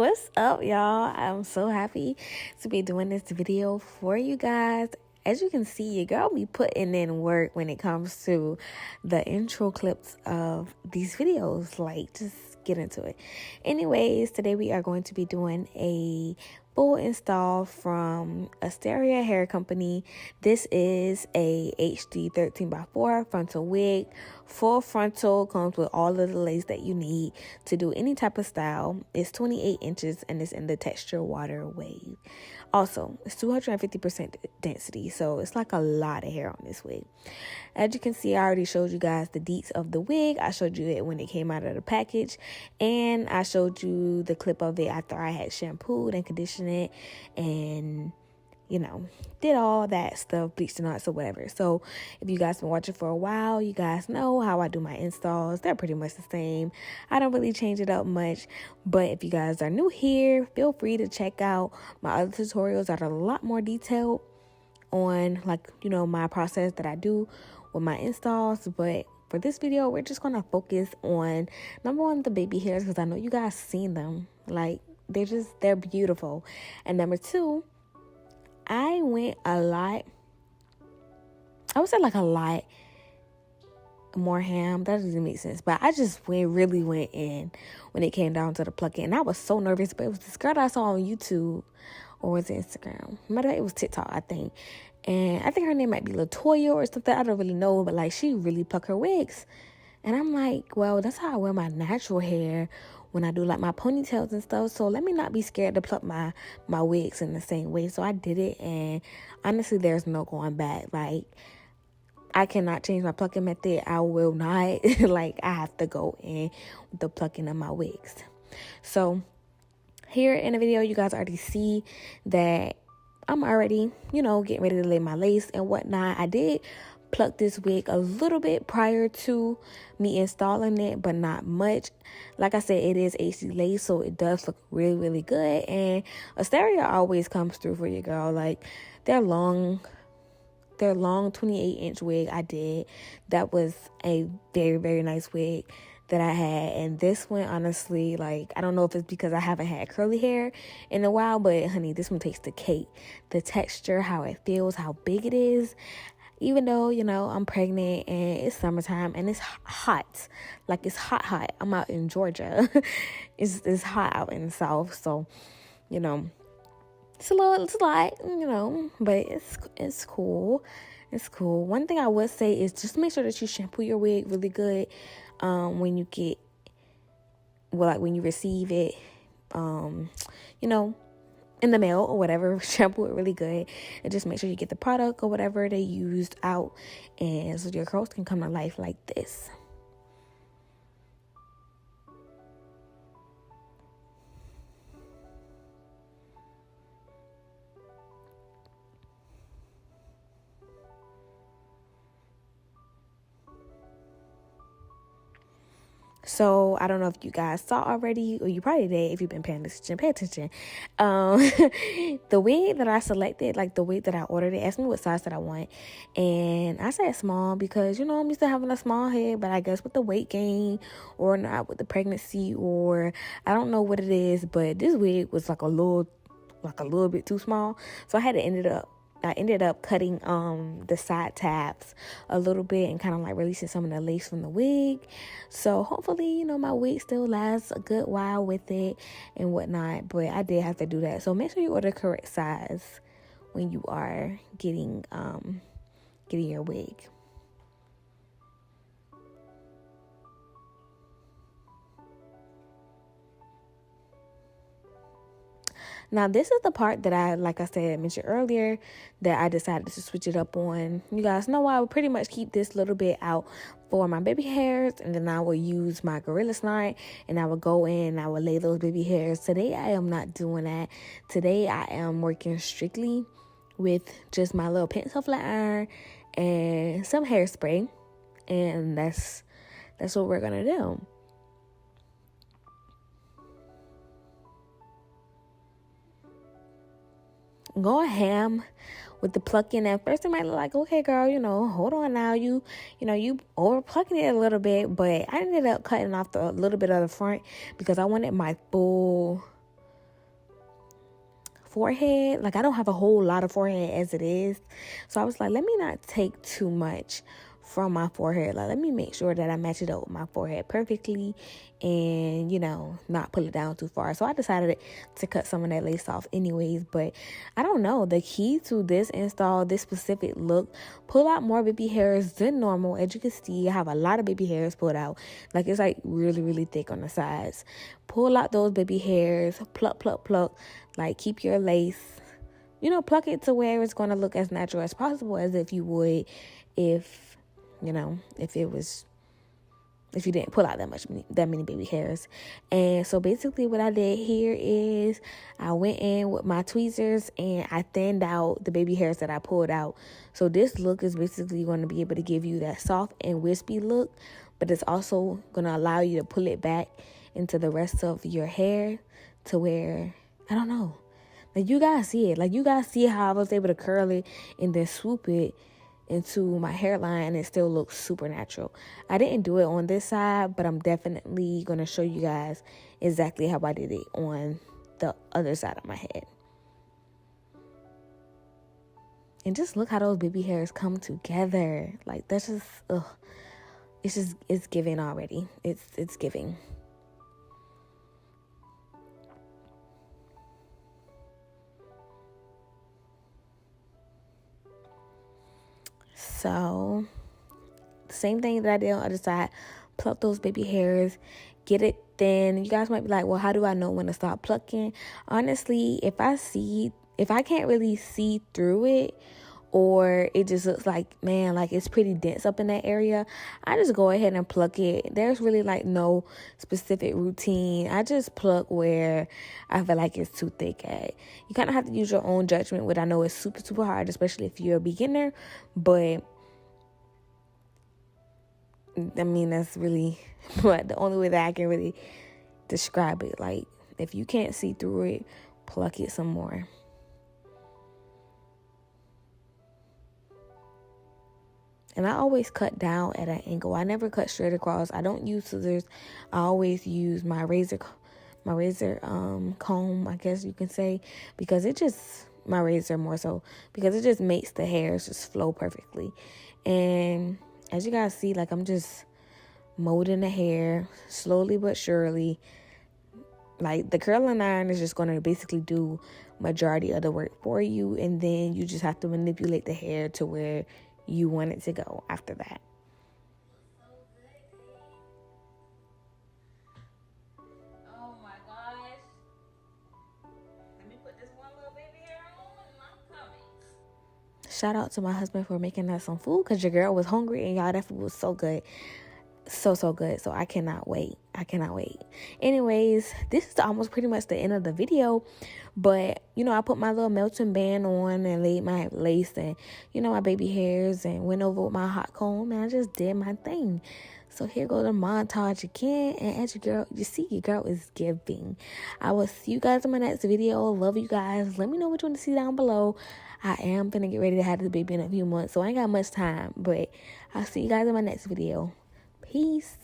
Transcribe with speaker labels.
Speaker 1: What's up, y'all? I'm so happy to be doing this video for you guys. As you can see, your girl be putting in work when it comes to the intro clips of these videos. Like, just get into it. Anyways, today we are going to be doing a full install from Asteria Hair Company. This is a HD 13x4 frontal wig. Full frontal, comes with all of the lace that you need to do any type of style. It's 28 inches and it's in the texture water wave. Also, it's 250% density, so it's like a lot of hair on this wig. As you can see, I already showed you guys the deets of the wig. I showed you it when it came out of the package, and I showed you the clip of it after I had shampooed and conditioned it and, you know, did all that stuff, bleached the knots or whatever. So if you guys been watching for a while, you guys know how I do my installs. They're pretty much the same. I don't really change it up much, but if you guys are new here, feel free to check out my other tutorials that are a lot more detailed on, like, you know, my process that I do with my installs. But for this video, we're just gonna focus on number one, the baby hairs, because I know you guys seen them. Like, they're beautiful. And number two, I went a lot, I would say like a lot more ham. That doesn't make sense, but I just really went in when it came down to the plucking. And I was so nervous, but it was this girl that I saw on YouTube, or was it Instagram? It was TikTok, I think. And I think her name might be Latoya or something. I don't really know, but like, she really pluck her wigs. And I'm like, well, that's how I wear my natural hair when I do like my ponytails and stuff. So let me not be scared to pluck my wigs in the same way. So I did it, and honestly, there's no going back. Like, I cannot change my plucking method. I will not. Like, I have to go in with the plucking of my wigs. So here in the video, you guys already see that I'm already, you know, getting ready to lay my lace and whatnot. I did pluck this wig a little bit prior to me installing it, but not much. Like I said, it is HD lace, so it does look really, really good. And Asteria always comes through for you, girl. Like, their long 28-inch wig I did, that was a very, very nice wig that I had. And this one, honestly, like, I don't know if it's because I haven't had curly hair in a while, but honey, this one takes the cake. The texture, how it feels, how big it is. Even though, you know, I'm pregnant and it's summertime and it's hot. Like, it's hot. I'm out in Georgia. It's hot out in the South. So, you know, it's a lot, you know, but it's cool. It's cool. One thing I would say is just make sure that you shampoo your wig really good when you get, well, like when you receive it, you know, in the mail or whatever. Shampoo it really good and just make sure you get the product or whatever they used out, and so your curls can come to life like this. So I don't know if you guys saw already, or you probably did if you've been paying attention. Pay attention. The wig that I selected, like the wig that I ordered, it asked me what size that I want, and I said small because, you know, I'm used to having a small head, but I guess with the weight gain or not, with the pregnancy, or I don't know what it is, but this wig was like a little bit too small, so I ended up cutting the side tabs a little bit and kind of like releasing some of the lace from the wig. So hopefully, you know, my wig still lasts a good while with it and whatnot. But I did have to do that. So make sure you order the correct size when you are getting your wig. Now, this is the part that I mentioned earlier, that I decided to switch it up on. You guys know I would pretty much keep this little bit out for my baby hairs, and then I will use my Gorilla Snot, and I will go in and I will lay those baby hairs. Today, I am not doing that. Today, I am working strictly with just my little pencil flat iron and some hairspray, and that's what we're gonna do. Go ham with the plucking. At first, it might look like, okay, girl, you know, hold on now. You over plucking it a little bit, but I ended up cutting off a little bit of the front because I wanted my full forehead. Like, I don't have a whole lot of forehead as it is. So I was like, let me not take too much from my forehead. Like, let me make sure that I match it up with my forehead perfectly and, you know, not pull it down too far. So I decided to cut some of that lace off anyways. But I don't know, the key to this install, this specific look, pull out more baby hairs than normal. As you can see, I have a lot of baby hairs pulled out. Like, it's like really, really thick on the sides. Pull out those baby hairs, pluck, pluck, pluck. Like, keep your lace, you know, pluck it to where it's going to look as natural as possible, as if you would if, you know, if you didn't pull out that many baby hairs. And so basically what I did here is I went in with my tweezers and I thinned out the baby hairs that I pulled out. So this look is basically going to be able to give you that soft and wispy look, but it's also going to allow you to pull it back into the rest of your hair to where, I don't know, like, you guys see it. Like, you guys see how I was able to curl it and then swoop it into my hairline and it still looks super natural. I didn't do it on this side, but I'm definitely going to show you guys exactly how I did it on the other side of my head. And just look how those baby hairs come together. Like, that's just, it's giving already. It's giving. So, the same thing that I did on the other side, pluck those baby hairs, get it thin. You guys might be like, well, how do I know when to stop plucking? Honestly, if I can't really see through it, or it just looks like, man, like it's pretty dense up in that area, I just go ahead and pluck it. There's really like no specific routine. I just pluck where I feel like it's too thick at. You kind of have to use your own judgment, which I know is super, super hard, especially if you're a beginner. But I mean, that's really but the only way that I can really describe it. Like, if you can't see through it, pluck it some more. And I always cut down at an angle. I never cut straight across. I don't use scissors. I always use my razor comb, I guess you can say, because it just, my razor more so, because it just makes the hairs just flow perfectly. And as you guys see, like, I'm just molding the hair slowly but surely. Like, the curling iron is just going to basically do majority of the work for you, and then you just have to manipulate the hair to where you want it to go after that.
Speaker 2: Oh my gosh. Let me put this one little baby hair on and I'm coming.
Speaker 1: Shout out to my husband for making us some food, because your girl was hungry, and y'all, that food was so good. So good. So I cannot wait. Anyways, this is almost pretty much the end of the video. But, you know, I put my little melting band on and laid my lace and, you know, my baby hairs, and went over with my hot comb, and I just did my thing. So here goes the montage again. And as your girl is giving. I will see you guys in my next video. Love you guys. Let me know what you want to see down below. I am gonna get ready to have this baby in a few months, so I ain't got much time. But I'll see you guys in my next video. Peace.